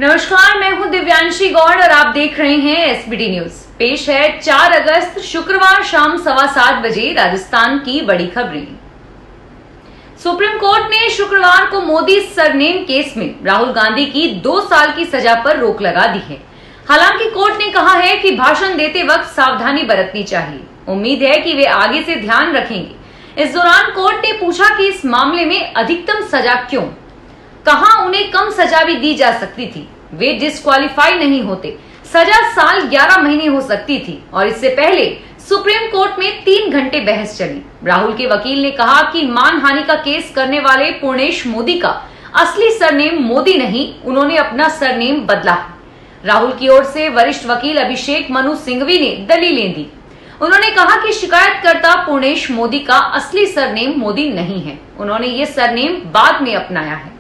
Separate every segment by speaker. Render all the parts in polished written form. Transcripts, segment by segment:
Speaker 1: नमस्कार, मैं हूं दिव्यांशी गौड़ और आप देख रहे हैं एसबीटी न्यूज। पेश है 4 अगस्त शुक्रवार शाम 7:15 बजे राजस्थान की बड़ी खबरें। सुप्रीम कोर्ट ने शुक्रवार को मोदी सरनेम केस में राहुल गांधी की 2 साल की सजा पर रोक लगा दी है। हालांकि कोर्ट ने कहा है कि भाषण देते वक्त सावधानी बरतनी चाहिए। उम्मीद है कि वे आगे से ध्यान रखेंगे। इस दौरान कोर्ट ने पूछा कि इस मामले में अधिकतम सजा क्यों, कहां उन्हें कम सजा भी दी जा सकती थी, वे डिस्क्वालीफाई नहीं होते, सजा साल 11 महीने हो सकती थी। और इससे पहले सुप्रीम कोर्ट में 3 घंटे बहस चली। राहुल के वकील ने कहा कि मानहानि का केस करने वाले पूर्णेश मोदी का असली सरनेम मोदी नहीं, उन्होंने अपना सरनेम बदला है। राहुल की ओर से वरिष्ठ वकील अभिषेक मनु सिंघवी ने दलीलें दी। उन्होंने कहा कि शिकायतकर्ता पूर्णेश मोदी का असली सरनेम मोदी नहीं है, उन्होंने ये सरनेम बाद में अपनाया है।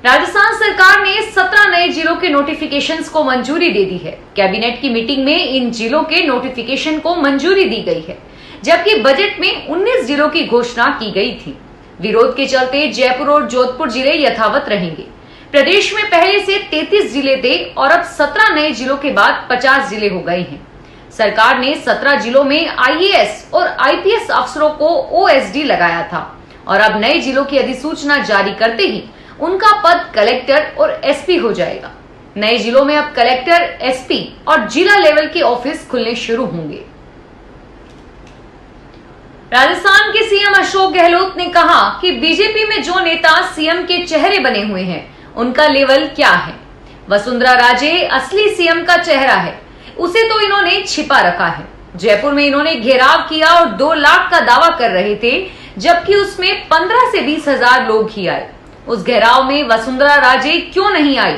Speaker 1: राजस्थान सरकार ने 17 नए जिलों के नोटिफिकेशंस को मंजूरी दे दी है। कैबिनेट की मीटिंग में इन जिलों के नोटिफिकेशन को मंजूरी दी गई है, जबकि बजट में 19 जिलों की घोषणा की गई थी। विरोध के चलते जयपुर और जोधपुर जिले यथावत रहेंगे। प्रदेश में पहले से 33 जिले थे और अब 17 नए जिलों के बाद 50 जिले हो गए हैं। सरकार ने 17 जिलों में IAS और IPS अफसरों को OSD लगाया था और अब नए जिलों की अधिसूचना जारी करते ही उनका पद कलेक्टर और SP हो जाएगा। नए जिलों में अब कलेक्टर, SP और जिला लेवल के ऑफिस खुलने शुरू होंगे। राजस्थान के CM अशोक गहलोत ने कहा कि बीजेपी में जो नेता CM के चेहरे बने हुए हैं, उनका लेवल क्या है। वसुंधरा राजे असली CM का चेहरा है, उसे तो इन्होंने छिपा रखा है। जयपुर में इन्होंने घेराव किया और 2 लाख का दावा कर रहे थे, जबकि उसमें 15 से 20 हजार लोग ही आए। उस घेराव में वसुंधरा राजे क्यों नहीं आई,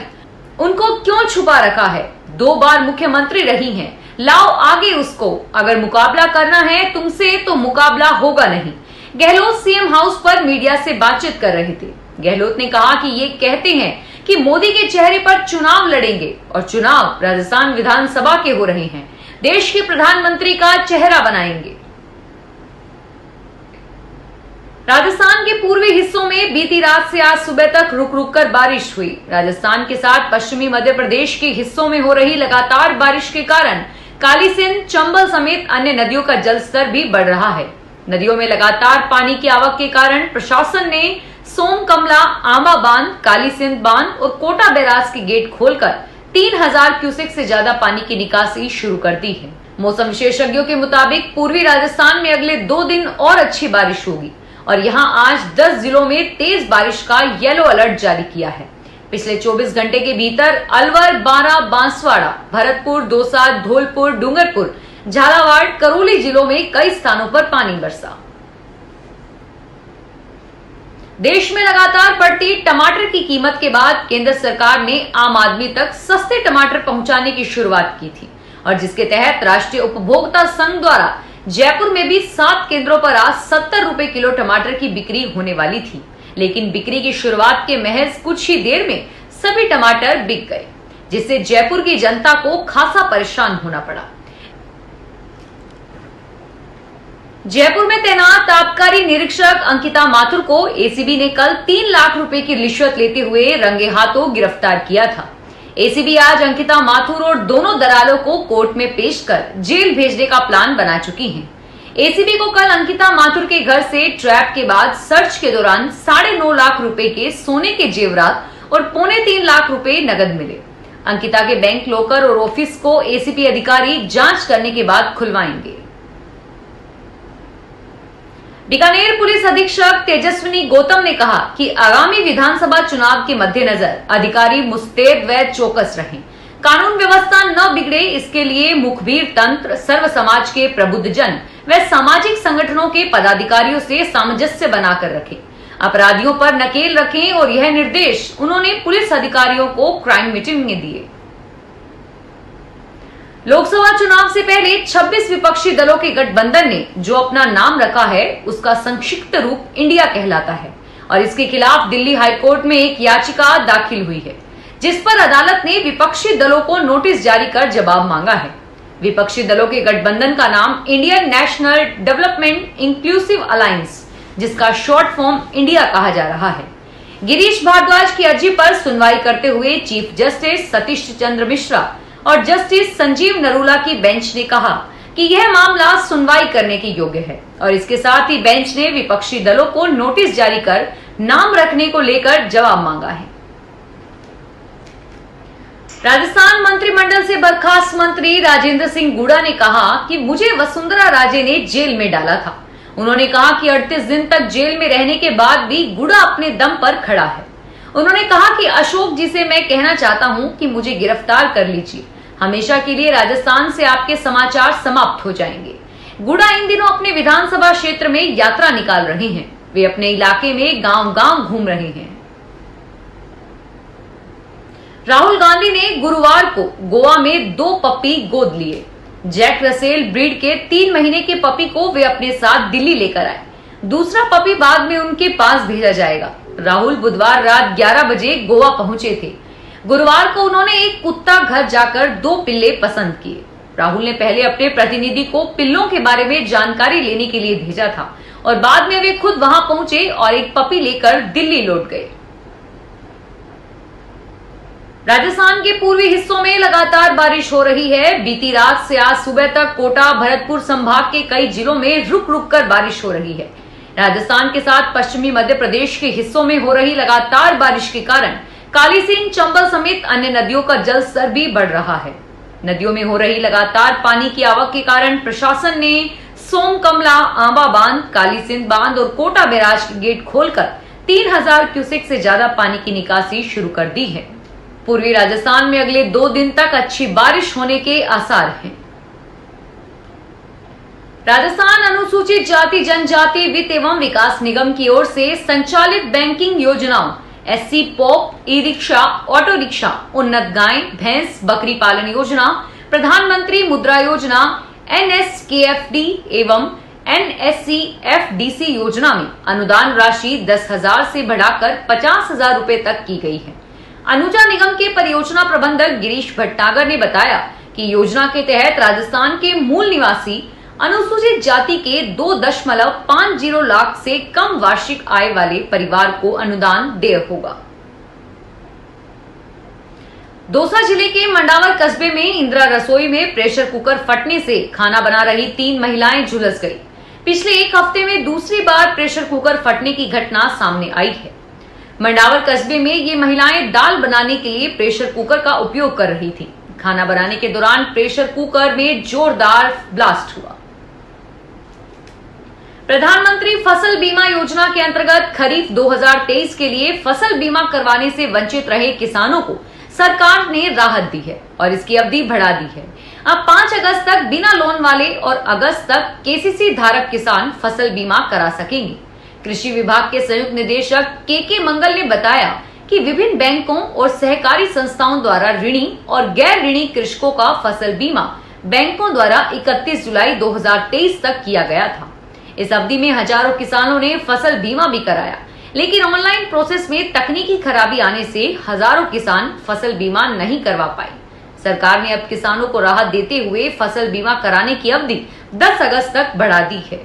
Speaker 1: उनको क्यों छुपा रखा है? 2 बार मुख्यमंत्री रही हैं, लाओ आगे उसको। अगर मुकाबला करना है तुमसे तो मुकाबला होगा नहीं। गहलोत CM हाउस पर मीडिया से बातचीत कर रहे थे। गहलोत ने कहा कि ये कहते हैं कि मोदी के चेहरे पर चुनाव लड़ेंगे और चुनाव राजस्थान विधानसभा के हो रहे हैं, देश के प्रधानमंत्री का चेहरा बनाएंगे। राजस्थान के पूर्वी हिस्सों में बीती रात से आज सुबह तक रुक रुक कर बारिश हुई। राजस्थान के साथ पश्चिमी मध्य प्रदेश के हिस्सों में हो रही लगातार बारिश के कारण काली सिंध, चंबल समेत अन्य नदियों का जलस्तर भी बढ़ रहा है। नदियों में लगातार पानी की आवक के कारण प्रशासन ने सोम कमला, आंबा बांध, काली सिंध बांध और कोटा बैराज के गेट खोलकर 3000 क्यूसेक से ज्यादा पानी की निकासी शुरू कर दी है। मौसम विशेषज्ञों के मुताबिक पूर्वी राजस्थान में अगले 2 दिन और अच्छी बारिश होगी और यहां आज 10 जिलों में तेज बारिश का येलो अलर्ट जारी किया है। पिछले 24 घंटे के भीतर अलवर, बारां, बांसवाड़ा, भरतपुर, दौसा, धौलपुर, डूंगरपुर, झालावाड़, करौली जिलों में कई स्थानों पर पानी बरसा। देश में लगातार बढ़ती टमाटर की कीमत के बाद केंद्र सरकार ने आम आदमी तक सस्ते टमाटर पहुंचाने की शुरुआत की थी और जिसके तहत राष्ट्रीय उपभोक्ता संघ द्वारा जयपुर में भी 7 केंद्रों पर आज 70 रुपए किलो टमाटर की बिक्री होने वाली थी। लेकिन बिक्री की शुरुआत के महज कुछ ही देर में सभी टमाटर बिक गए, जिससे जयपुर की जनता को खासा परेशान होना पड़ा। जयपुर में तैनात आबकारी निरीक्षक अंकिता माथुर को ACB ने कल 3 लाख रुपए की रिश्वत लेते हुए रंगे हाथों गिरफ्तार किया था। ACB आज अंकिता माथुर और दोनों दलालों को कोर्ट में पेश कर जेल भेजने का प्लान बना चुकी हैं। ACB को कल अंकिता माथुर के घर से ट्रैप के बाद सर्च के दौरान 9.5 लाख रुपए के सोने के जेवरात और 3.25 लाख रुपए नगद मिले। अंकिता के बैंक लॉकर और ऑफिस को ACB अधिकारी जांच करने के बाद खुलवाएंगे। बीकानेर पुलिस अधीक्षक तेजस्विनी गौतम ने कहा कि आगामी विधानसभा चुनाव के मद्देनजर अधिकारी मुस्तैद व चौकस रहें, कानून व्यवस्था न बिगड़े, इसके लिए मुखबिर तंत्र, सर्व समाज के प्रबुद्धजन व सामाजिक संगठनों के पदाधिकारियों से सामंजस्य बनाकर रखें, अपराधियों पर नकेल रखें और यह निर्देश उन्होंने पुलिस अधिकारियों को क्राइम मीटिंग में दिए। लोकसभा चुनाव से पहले 26 विपक्षी दलों के गठबंधन ने जो अपना नाम रखा है उसका संक्षिप्त रूप इंडिया कहलाता है और इसके खिलाफ दिल्ली हाईकोर्ट में एक याचिका दाखिल हुई है, जिस पर अदालत ने विपक्षी दलों को नोटिस जारी कर जवाब मांगा है। विपक्षी दलों के गठबंधन का नाम Indian national development inclusive alliance, जिसका शॉर्ट फॉर्म इंडिया कहा जा रहा है। गिरीश भारद्वाज की अर्जी पर सुनवाई करते हुए चीफ जस्टिस सतीश चंद्र मिश्रा और जस्टिस संजीव नरूला की बेंच ने कहा कि यह मामला सुनवाई करने के योग्य है और इसके साथ ही बेंच ने विपक्षी दलों को नोटिस जारी कर नाम रखने को लेकर जवाब मांगा है। राजस्थान मंत्रिमंडल से बर्खास्त मंत्री राजेंद्र सिंह गुड़ा ने कहा कि मुझे वसुंधरा राजे ने जेल में डाला था। उन्होंने कहा कि 38 दिन तक जेल में रहने के बाद भी गुड़ा अपने दम पर खड़ा है। उन्होंने कहा कि अशोक जी से मैं कहना चाहता हूं कि मुझे गिरफ्तार कर लीजिए, हमेशा के लिए राजस्थान से आपके समाचार समाप्त हो जाएंगे। गुड़ा इन दिनों अपने विधानसभा क्षेत्र में यात्रा निकाल रहे हैं। वे अपने इलाके में गांव-गांव घूम रहे हैं। राहुल गांधी ने गुरुवार को गोवा में 2 पप्पी गोद लिए। जैक रसेल ब्रीड के 3 महीने के पपी को वे अपने साथ दिल्ली लेकर आए। दूसरा पपी बाद में उनके पास भेजा जाएगा। राहुल बुधवार रात 11 बजे गोवा पहुंचे थे। गुरुवार को उन्होंने एक कुत्ता घर जाकर 2 पिल्ले पसंद किए। राहुल ने पहले अपने प्रतिनिधि को पिल्लों के बारे में जानकारी लेने के लिए भेजा था और बाद में वे खुद वहां पहुंचे और एक पपी लेकर दिल्ली लौट गए। राजस्थान के पूर्वी हिस्सों में लगातार बारिश हो रही है। बीती रात से आज सुबह तक कोटा, भरतपुर संभाग के कई जिलों में रुक रुक कर बारिश हो रही है। राजस्थान के साथ पश्चिमी मध्य प्रदेश के हिस्सों में हो रही लगातार बारिश के कारण काली सिंध, चंबल समेत अन्य नदियों का जल स्तर भी बढ़ रहा है। नदियों में हो रही लगातार पानी की आवक के कारण प्रशासन ने सोम कमला, आंबा बांध, काली सिंध बांध और कोटा बैराज के गेट खोलकर 3000 क्यूसेक से ज्यादा पानी की निकासी शुरू कर दी है। पूर्वी राजस्थान में अगले 2 दिन तक अच्छी बारिश होने के आसार हैं। राजस्थान अनुसूचित जाति जनजाति वित्त एवं विकास निगम की ओर से संचालित बैंकिंग योजनाओं SC pop, e rickshaw, auto rickshaw, उन्नत गाय, भैंस, बकरी पालन योजना, प्रधानमंत्री मुद्रा योजना, NSKFD एवं NSCFDC योजना में अनुदान राशि 10,000 से बढ़ाकर 50,000 रुपए तक की गई है। अनुजा निगम के परियोजना प्रबंधक गिरीश भटनागर ने बताया कि योजना के तहत राजस्थान के मूल निवासी अनुसूचित जाति के 2.50 लाख से कम वार्षिक आय वाले परिवार को अनुदान देय होगा। दौसा जिले के मंडावर कस्बे में इंदिरा रसोई में प्रेशर कुकर फटने से खाना बना रही 3 महिलाएं झुलस गई। पिछले 1 हफ्ते में दूसरी बार प्रेशर कुकर फटने की घटना सामने आई है। मंडावर कस्बे में ये महिलाएं दाल बनाने के लिए प्रेशर कुकर का उपयोग कर रही थी। खाना बनाने के दौरान प्रेशर कुकर में जोरदार ब्लास्ट हुआ। प्रधानमंत्री फसल बीमा योजना के अंतर्गत खरीफ 2023 के लिए फसल बीमा करवाने से वंचित रहे किसानों को सरकार ने राहत दी है और इसकी अवधि बढ़ा दी है। अब 5 अगस्त तक बिना लोन वाले और अगस्त तक KCC धारक किसान फसल बीमा करा सकेंगे। कृषि विभाग के संयुक्त निदेशक के मंगल ने बताया कि विभिन्न बैंकों और सहकारी संस्थाओं द्वारा ऋणी और गैर ऋणी कृषकों का फसल बीमा बैंकों द्वारा 31 जुलाई 2023 तक किया गया था। इस अवधि में हजारों किसानों ने फसल बीमा भी कराया, लेकिन ऑनलाइन प्रोसेस में तकनीकी खराबी आने से हजारों किसान फसल बीमा नहीं करवा पाए। सरकार ने अब किसानों को राहत देते हुए फसल बीमा कराने की अवधि 10 अगस्त तक बढ़ा दी है।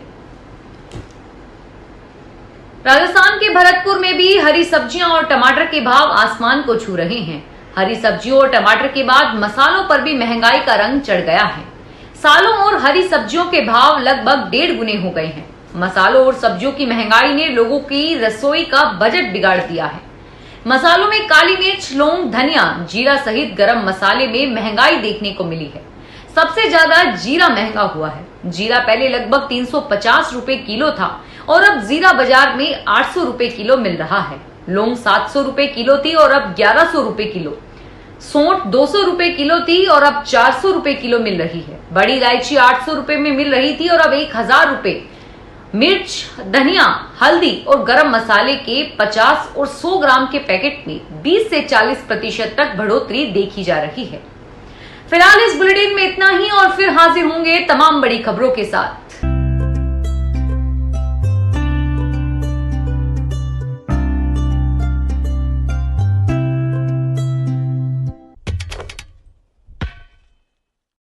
Speaker 1: राजस्थान के भरतपुर में भी हरी सब्जियां और टमाटर के भाव आसमान को छू रहे हैं। हरी सब्जियों और टमाटर के बाद मसालों पर भी महंगाई का रंग चढ़ गया है। सालों और हरी सब्जियों के भाव लगभग 1.5 गुने हो गए हैं। मसालों और सब्जियों की महंगाई ने लोगों की रसोई का बजट बिगाड़ दिया है। मसालों में काली मिर्च, लौंग, धनिया, जीरा सहित गरम मसाले में महंगाई देखने को मिली है। सबसे ज्यादा जीरा महंगा हुआ है। जीरा पहले लगभग 350 रुपए किलो था और अब जीरा बाजार में 800 रुपए किलो मिल रहा है। लौंग 700 रुपए किलो थी और अब 1100 रुपए किलो। सौंठ 200 रुपए किलो थी और अब 400 रुपए किलो मिल रही है। बड़ी इलायची 800 रुपए में मिल रही थी और अब 1000 रुपए। मिर्च, धनिया, हल्दी और गरम मसाले के 50 और 100 ग्राम के पैकेट में 20 से 40% तक बढ़ोतरी देखी जा रही है। फिलहाल इस बुलेटिन में इतना ही और फिर हाजिर होंगे तमाम बड़ी खबरों के साथ।